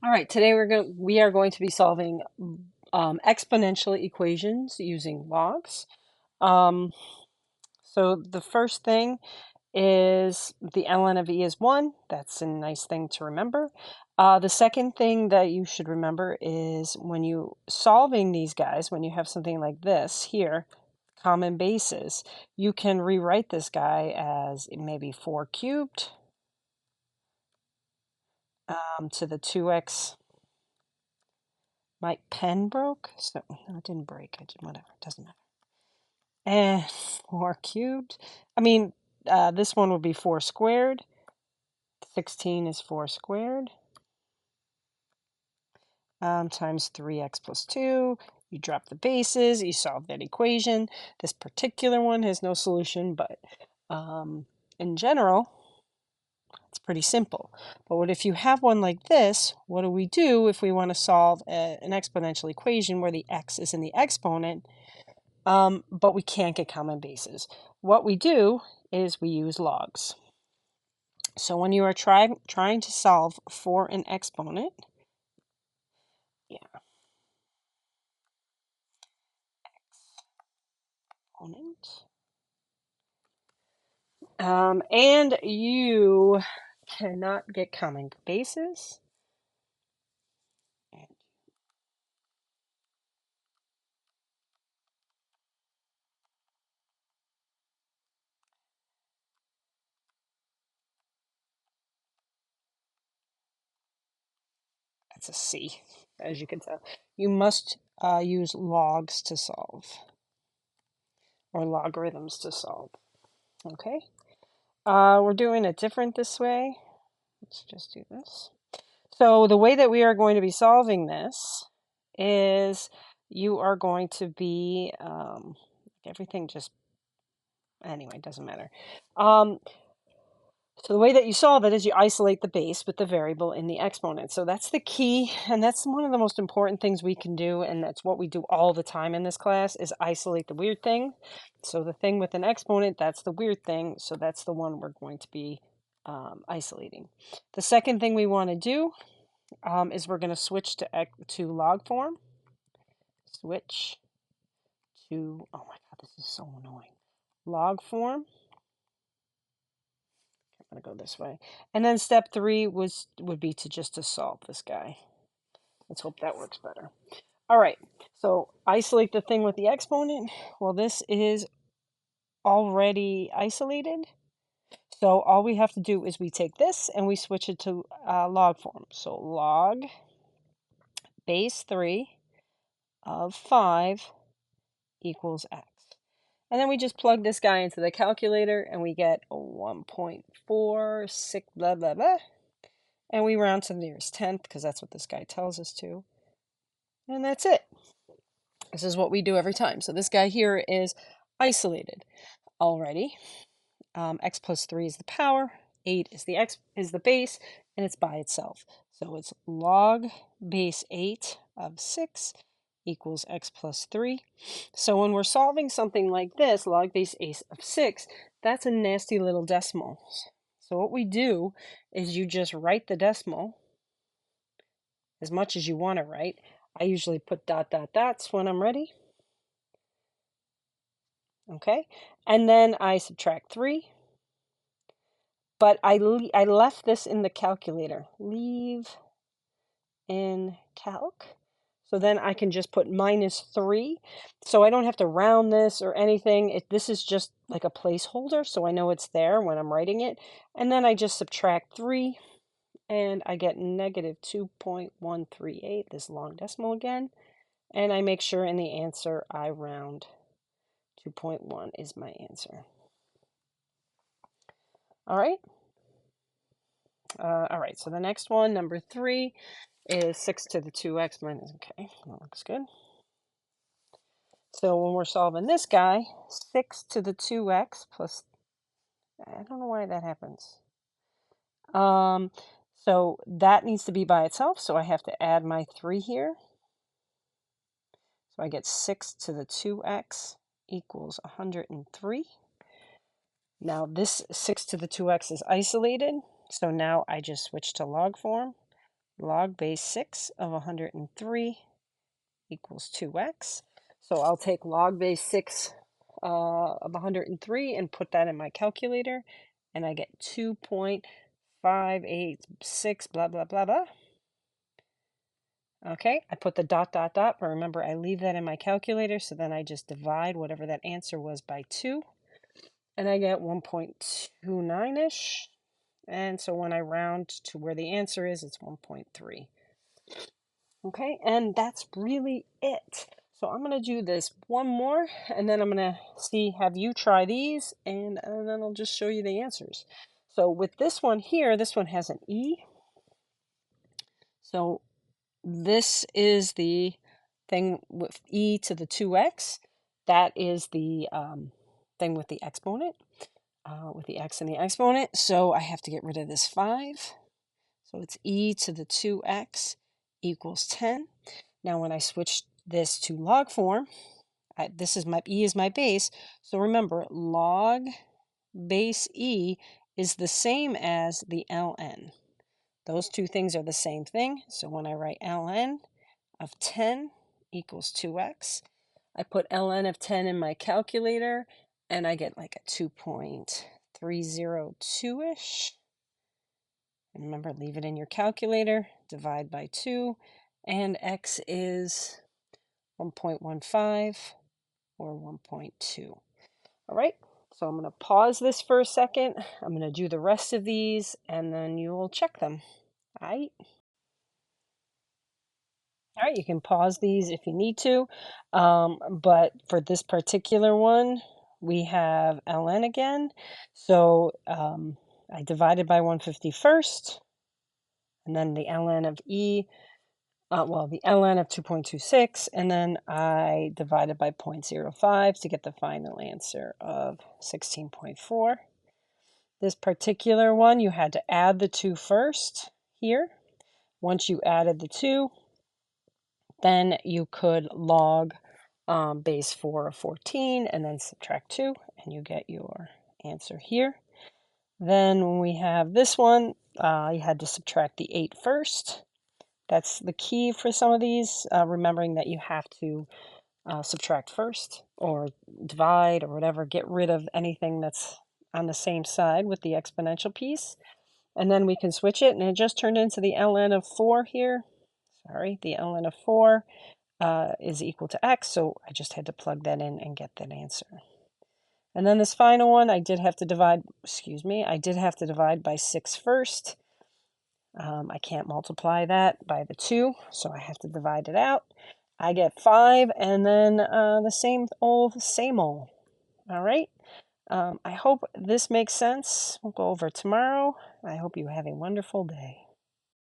All right, today we are going to be solving exponential equations using logs. Um, so the first thing is the ln of e is 1. That's a nice thing to remember. The second thing that you should remember is when you solving these guys, when you have something like this here, common bases, you can rewrite this guy as maybe 4 cubed to the 2x. My pen broke, so no, it didn't break. Whatever, it doesn't matter. And 4 cubed. I mean, this one would be 4 squared. 16 is 4 squared. Times 3x plus 2. You drop the bases, you solve that equation. This particular one has no solution, but in general, it's pretty simple. But what if you have one like this? What do we do if we want to solve an exponential equation where the x is in the exponent? But we can't get common bases. What we do is we use logs. So when you are trying to solve for an exponent, yeah, exponent, and you cannot get common bases. That's a C, as you can tell. You must use logs to solve, or logarithms to solve. Okay, we're doing it different this way. Let's just do this. So the way that we are going to be solving this is you are going to be, everything just, anyway, doesn't matter. So the way that you solve it is you isolate the base with the variable in the exponent. So that's the key, and that's one of the most important things we can do, and that's what we do all the time in this class, is isolate the weird thing. So the thing with an exponent, that's the weird thing, so that's the one we're going to be isolating. The second thing we want to do is we're going to switch to log form. Switch to, oh my God, this is so annoying. Log form. I'm going to go this way. And then step 3 would be to solve this guy. Let's hope that works better. All right, so isolate the thing with the exponent. Well, this is already isolated. So all we have to do is we take this and we switch it to log form. So log base 3 of 5 equals x. And then we just plug this guy into the calculator and we get 1.46 blah, blah, blah. And we round to the nearest tenth because that's what this guy tells us to. And that's it. This is what we do every time. So this guy here is isolated already. X plus 3 is the power, 8 is the base, and it's by itself. So it's log base 8 of 6 equals x plus 3. So when we're solving something like this, log base 8 of 6, that's a nasty little decimal. So what we do is you just write the decimal as much as you want to write. I usually put dot, dot, dots when I'm ready. Okay, and then I subtract 3. But I left this in the calculator. Leave in calc. So then I can just put -3. So I don't have to round this or anything. This is just like a placeholder, so I know it's there when I'm writing it. And then I just subtract 3, and I get -2.138, this long decimal again. And I make sure in the answer I round. 2.1 is my answer. All right. All right, so the next one, number 3, is 6 to the 2x minus, okay, that looks good. So when we're solving this guy, 6 to the 2x plus, I don't know why that happens. So that needs to be by itself, so I have to add my 3 here. So I get 6 to the 2x equals 103. Now this 6 to the 2x is isolated, so now I just switch to log form. log base 6 of 103 equals 2x. So I'll take log base 6 of 103 and put that in my calculator, and I get 2.586 blah, blah, blah, blah. Okay, I put the dot, dot, dot, but remember I leave that in my calculator, so then I just divide whatever that answer was by 2, and I get 1.29-ish. And so when I round to where the answer is, it's 1.3. Okay, and that's really it. So I'm going to do this one more, and then I'm going to have you try these, and then I'll just show you the answers. So with this one here, this one has an E. So this is the thing with E to the 2x. That is the thing with the exponent, with the x and the exponent. So I have to get rid of this 5. So it's E to the 2x equals 10. Now when I switch this to log form, this is my E is my base. So remember, log base E is the same as the ln. Those two things are the same thing. So when I write ln of 10 equals 2x, I put ln of 10 in my calculator, and I get like a 2.302-ish. And remember, leave it in your calculator, divide by 2, and x is 1.15 or 1.2. All right, so I'm going to pause this for a second. I'm going to do the rest of these, and then you will check them. All right. All right, you can pause these if you need to, but for this particular one, we have ln again. So I divided by 150 first, and then the ln of E, the ln of 2.26, and then I divided by 0.05 to get the final answer of 16.4. This particular one, you had to add the 2 first here. Once you added the 2, then you could log base 4 of 14 and then subtract 2, and you get your answer here. Then when we have this one, you had to subtract the 8 first. That's the key for some of these, remembering that you have to subtract first or divide or whatever, get rid of anything that's on the same side with the exponential piece. And then we can switch it, and it just turned into the ln of 4 here. Sorry, the ln of 4 is equal to x, so I just had to plug that in and get that answer. And then this final one, I did have to divide by 6 first. I can't multiply that by the 2, so I have to divide it out. I get 5, and then the same old. All right. I hope this makes sense. We'll go over tomorrow. I hope you have a wonderful day.